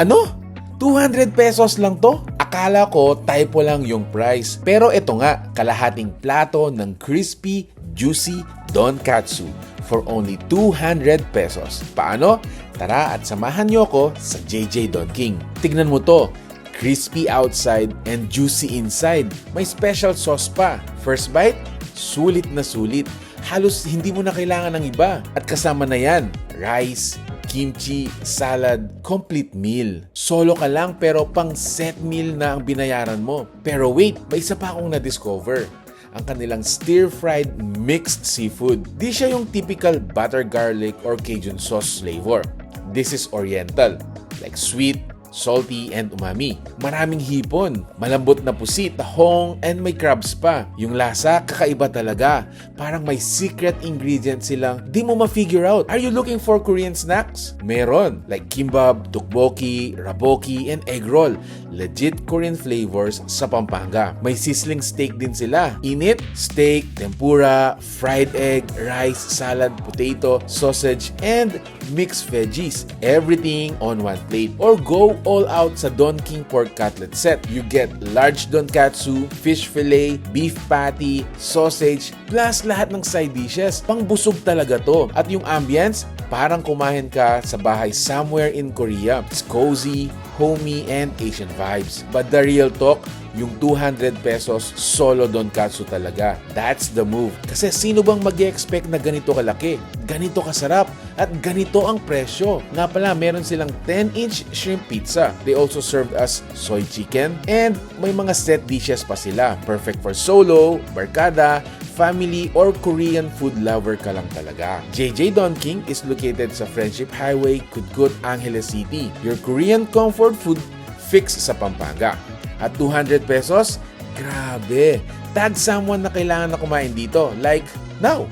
Ano? 200 pesos lang to? Akala ko typo lang yung price. Pero ito nga, kalahating plato ng crispy, juicy donkatsu for only 200 pesos. Paano? Tara at samahan niyo ako sa Jj Donking. Tignan mo to. Crispy outside and juicy inside. May special sauce pa. First bite, sulit na sulit. Halos hindi mo na kailangan ng iba. At kasama na yan, rice, kimchi, salad, complete meal. Solo ka lang pero pang set meal na ang binayaran mo. Pero wait, may isa pa akong na-discover. Ang kanilang stir-fried mixed seafood. Di siya yung typical butter garlic or Cajun sauce flavor. This is oriental, like sweet, salty, and umami. Maraming hipon, malambot na pusit, tahong, and may crabs pa. Yung lasa, kakaiba talaga. Parang may secret ingredient silang di mo ma-figure out. Are you looking for Korean snacks? Meron, like kimbap, tteokbokki, raboki, and egg roll. Legit Korean flavors sa Pampanga. May sizzling steak din sila. Init, steak, tempura, fried egg, rice, salad, potato, sausage, and mixed veggies. Everything on one plate. Or go all out sa Donking pork cutlet set. You get large donkatsu, fish fillet, beef patty, sausage, plus lahat ng side dishes. Pangbusog talaga to. At yung ambience, parang kumain ka sa bahay somewhere in Korea. It's cozy, homey, and Asian vibes. But the real talk, yung 200 pesos solo donkatsu talaga. That's the move. Kasi sino bang mag-expect na ganito kalaki, ganito kasarap, at ganito ang presyo? Nga pala, meron silang 10-inch shrimp pizza. They also served us soy chicken, and may mga set dishes pa sila. Perfect for solo, barkada, family, or Korean food lover ka lang talaga. Jj Donking is located sa Friendship Highway, Cutcut, Angeles City. Your Korean comfort food fix sa Pampanga. At 200 pesos? Grabe! Tag someone na kailangan na kumain dito. Like, now!